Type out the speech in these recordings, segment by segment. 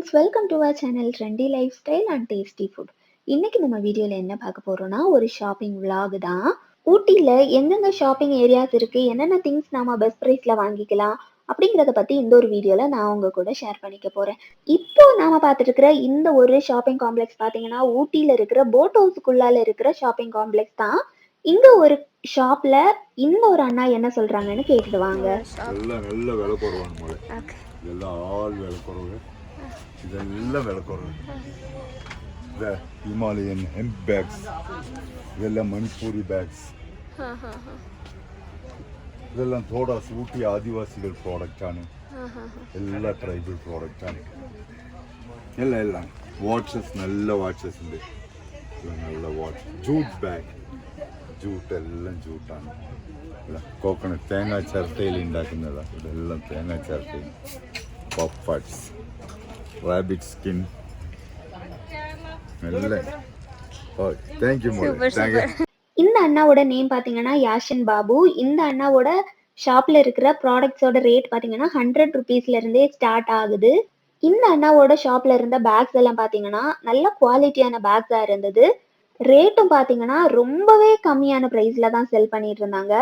Friends, welcome to our channel Trendy Lifestyle and Tasty Food. இன்னைக்கு நம்ம வீடியோவில் என்ன பார்க்க போறோம்னா ஒரு ஷாப்பிங் vlog தான். ஊட்டியில் எங்கெங்க ஷாப்பிங் ஏரியாஸ் இருக்கு, என்னென்ன திங்ஸ் நாம பெஸ்ட் ப்ரைஸ்ல வாங்கிக்கலாம் அப்படிங்கிறத பத்தி இந்த ஒரு வீடியோல நான் உங்க கூட ஷேர் பண்ணிக்க போறேன். இப்போ நாம பார்த்துட்டு இருக்கிற இந்த ஒரு ஷாப்பிங் காம்ப்ளெக்ஸ் பார்த்தீங்கன்னா ஊட்டியில் இருக்கிற போட் ஹவுஸுக்குள்ளால இருக்கிற ஷாப்பிங் காம்ப்ளெக்ஸ் தான். இங்க ஒரு ஷாப்ல இந்த ஒரு அண்ணா என்ன சொல்றாங்கன்னு கேட்டுடுவாங்க. நல்ல விலை குறைவான மலை இதெல்லாம் ஆள் விலை குறைவு, இதெல்லாம் விலை குறைவு. இந்த ஹிமாலயன் ஹெம்ப் பேக்ஸ், இதெல்லாம் மணிப்பூரி பேக்ஸ், இதெல்லாம் தோடாஸ் ஊட்டி ஆதிவாசிகள் ப்ராடக்டான எல்லா ட்ரைபல் ப்ராடக்டான எல்லாம் வாட்சஸ், நல்ல வாட்சஸ் ഉണ്ട്. നല്ല വാച്ച്, ജൂട്ട് ബാഗ്, ജൂട്ട് എല്ലാം ജൂട്ടാണ്. കോക്കനട്ട് തേങ്ങാ ചിരട്ടയിൽ ഉണ്ടാക്കുന്നതാണ്. ഇതെല്ലാം തേങ്ങാ ചിരട്ടയിൽ പഫ്സ്, റാബിറ്റ് സ്കിൻ എല്ലാം. ഓ താങ്ക് യു മോളെ, താങ്ക് യു. இந்த அண்ணாவோட நேம் பார்த்தீங்கன்னா யாஷன் பாபு. இந்த அண்ணாவோட ஷாப்ல இருக்கிற ப்ராடக்ட்ஸோட ரேட் பார்த்தீங்கன்னா 100 ருபீஸ்ல இருந்தே ஸ்டார்ட் ஆகுது. இந்த அண்ணாவோட ஷாப்ல இருந்த பேக்ஸ் எல்லாம் பார்த்தீங்கன்னா நல்ல குவாலிட்டியான பேக்ஸா இருந்தது. ரேட்டும் பார்த்தீங்கன்னா ரொம்பவே கம்மியான ப்ரைஸ்ல தான் செல் பண்ணிட்டு இருந்தாங்க.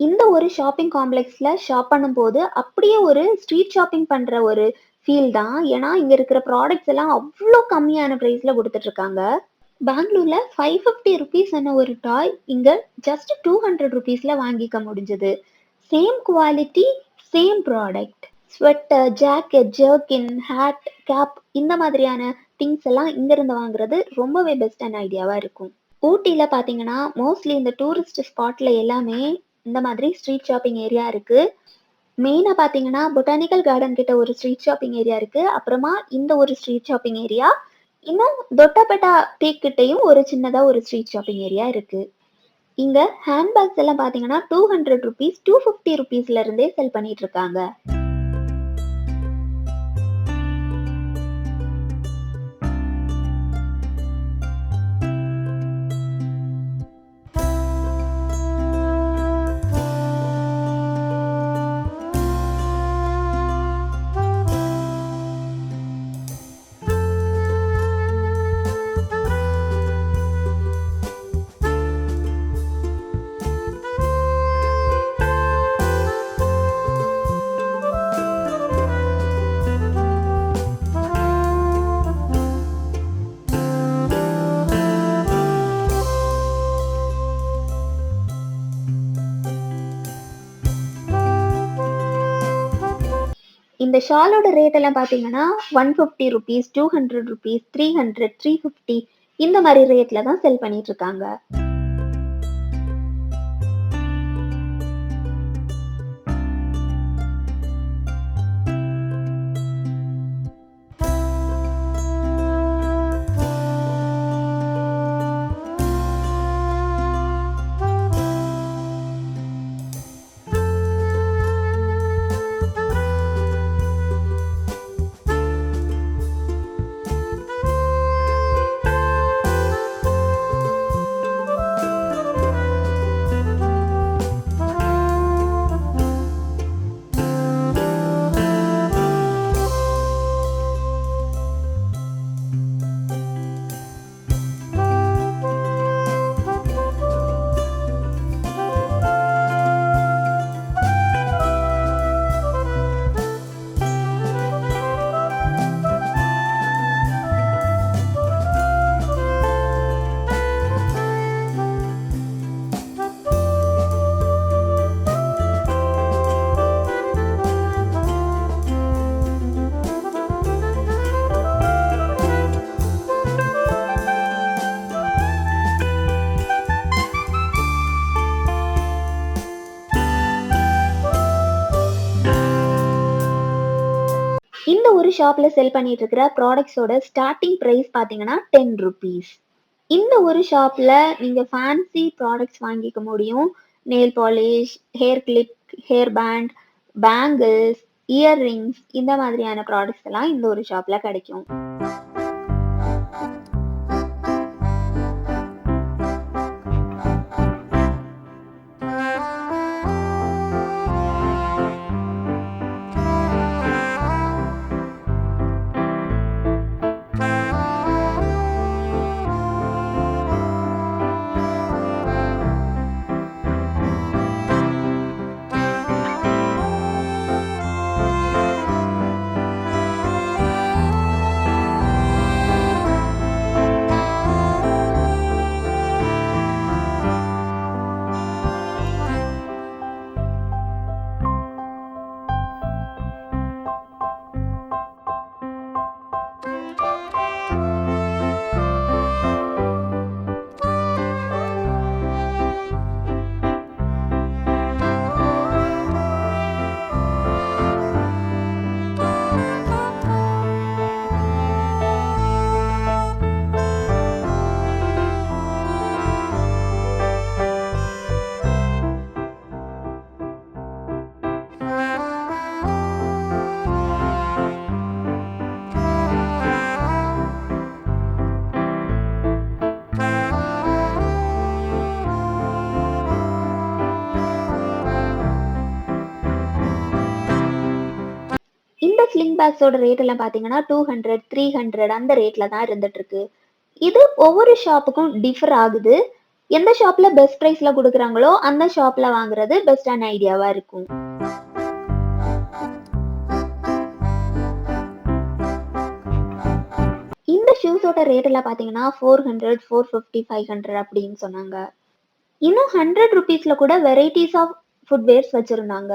இந்த ஒரு ஷாப்பிங் காம்ப்ளெக்ஸ்ல ஷாப் பண்ணும்போது அப்படியே ஒரு ஸ்ட்ரீட் ஷாப்பிங் பண்ற ஒரு ஃபீல் தான். ஏன்னா இங்க இருக்கிற ப்ராடக்ட்ஸ் எல்லாம் அவ்வளோ கம்மியான ப்ரைஸ்ல கொடுத்துட்டு இருக்காங்க. பெங்களூர்ல 550 ருபீஸ் என்ன ஒரு டாய் இங்க ஜஸ்ட் 200 ருபீஸ்ல வாங்கிக்க முடிஞ்சது. Same quality, same product. Sweater, jacket, jerkin, hat, cap இந்த மாதிரியான திங்ஸ் எல்லாம் இங்க இருந்து வாங்குறது ரொம்பவே பெஸ்டான ஐடியாவா இருக்கும். ஊட்டியில பாத்தீங்கன்னா மோஸ்ட்லி இந்த டூரிஸ்ட் ஸ்பாட்ல எல்லாமே இந்த மாதிரி ஸ்ட்ரீட் ஷாப்பிங் ஏரியா இருக்கு. மெயினா பாத்தீங்கன்னா பொட்டானிக்கல் கார்டன் கிட்ட ஒரு ஸ்ட்ரீட் ஷாப்பிங் ஏரியா இருக்கு. அப்புறமா இந்த ஒரு ஸ்ட்ரீட் ஷாப்பிங் ஏரியா, இன்னும் தொட்டபெட்டா பீக் கிட்டையும் ஒரு சின்னதா ஒரு ஸ்ட்ரீட் ஷாப்பிங் ஏரியா இருக்கு. இங்க ஹேண்ட்பேக்ஸ் எல்லாம் பாத்தீங்கன்னா 200 ருபீஸ், 250 ருபீஸ்ல இருந்தே செல் பண்ணிட்டு இருக்காங்க. இந்த ஷாலோட ரேட் எல்லாம் பாத்தீங்கன்னா 150 ருபீஸ், 200 ருபீஸ், 300, 350 இந்த மாதிரி ரேட்ல தான் செல் பண்ணிட்டு இருக்காங்க. இந்த ஒரு ஷாப்ல செல் பண்ணிட்டு இருக்கிற ப்ராடக்ட்ஸோட ஸ்டார்டிங் பிரைஸ் பாத்தீங்கன்னா 10 ருபீஸ். இந்த ஒரு ஷாப்ல நீங்க ஃபேன்சி ப்ராடக்ட்ஸ் வாங்கிக்க முடியும். Nail polish, hair clip, hair band, bangles, earrings இந்த மாதிரியான ப்ராடக்ட்ஸ் எல்லாம் இந்த ஒரு ஷாப்ல கிடைக்கும். ஸ்லிங் பேக்ஸோட ரேட் எல்லாம் பாத்தீங்கன்னா 200, 300 அந்த ரேட்ல தான் இருந்துட்டு இருக்கு. இது ஒவ்வொரு ஷாப்புக்கும் டிஃபர் ஆகுது. எந்த ஷாப்ல பெஸ்ட் பிரைஸ்ல கொடுக்குறாங்களோ அந்த ஷாப்ல வாங்குறது பெஸ்டான ஐடியாவா இருக்கும். இந்த ஷூஸோட ரேட் எல்லாம் பாத்தீங்கன்னா 400, 450, 500 அப்படின்னு சொன்னாங்க. இன்னும் 100 ருபீஸ்ல கூட வெரைட்டிஸ் ஆஃப் ஃபுட்வேர்ஸ் வச்சிருந்தாங்க.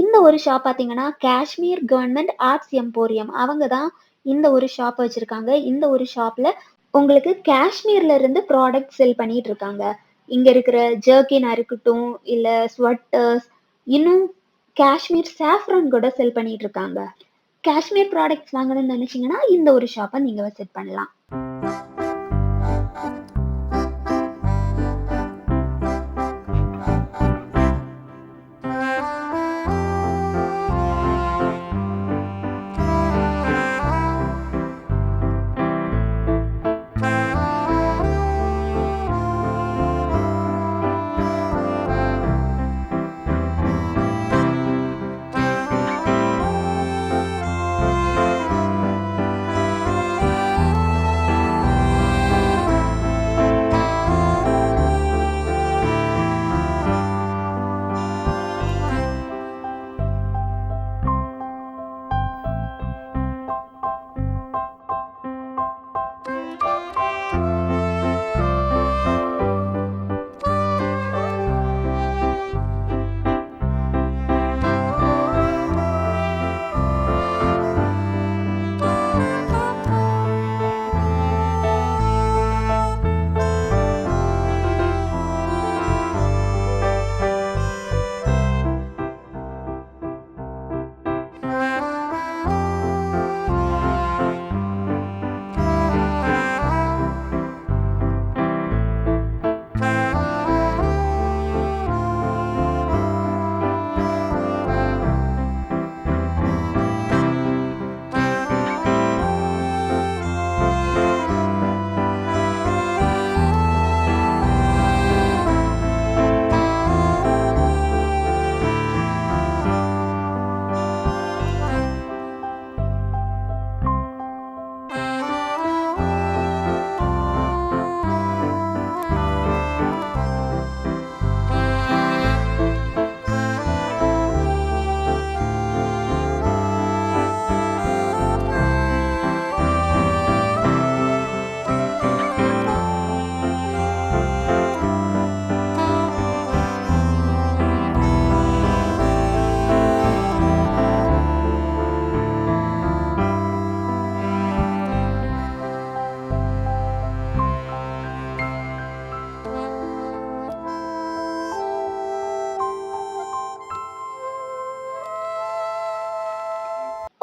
இந்த ஒரு ஷாப் பாத்தீங்கன்னா காஷ்மீர் கவர்மெண்ட் ஆர்ட்ஸ் எம்போரியம் அவங்க தான் இந்த ஒரு ஷாப் வச்சிருக்காங்க. இந்த ஒரு ஷாப்ல உங்களுக்கு காஷ்மீர்ல இருந்து ப்ராடக்ட் செல் பண்ணிட்டு இருக்காங்க. இங்க இருக்கிற ஜர்கினா இருக்கட்டும், இல்ல ஸ்வெட்டர்ஸ், இன்னும் காஷ்மீர் சாஃப்ரான் கூட செல் பண்ணிட்டு இருக்காங்க. காஷ்மீர் ப்ராடக்ட்ஸ் வாங்கணும்னு நினைச்சீங்கன்னா இந்த ஒரு ஷாப்பை நீங்க விசிட் பண்ணலாம்.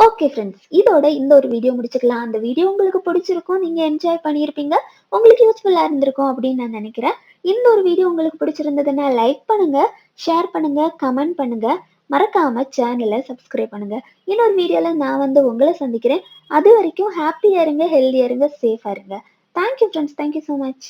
ஓகே ஃப்ரெண்ட்ஸ், இதோட இந்த ஒரு வீடியோ முடிச்சுக்கலாம். அந்த வீடியோ உங்களுக்கு பிடிச்சிருக்கும், நீங்க என்ஜாய் பண்ணியிருப்பீங்க, உங்களுக்கு யூஸ்ஃபுல்லா இருந்திருக்கும் அப்படின்னு நான் நினைக்கிறேன். இந்த ஒரு வீடியோ உங்களுக்கு பிடிச்சிருந்ததுன்னா லைக் பண்ணுங்க, ஷேர் பண்ணுங்க, கமெண்ட் பண்ணுங்க, மறக்காம சேனலை சப்ஸ்கிரைப் பண்ணுங்க. இன்னொரு வீடியோல நான் வந்து உங்களை சந்திக்கிறேன். அது வரைக்கும் ஹாப்பியா இருங்க, ஹெல்தியா இருங்க, சேஃபா இருங்க. Thank you friends, thank you so much.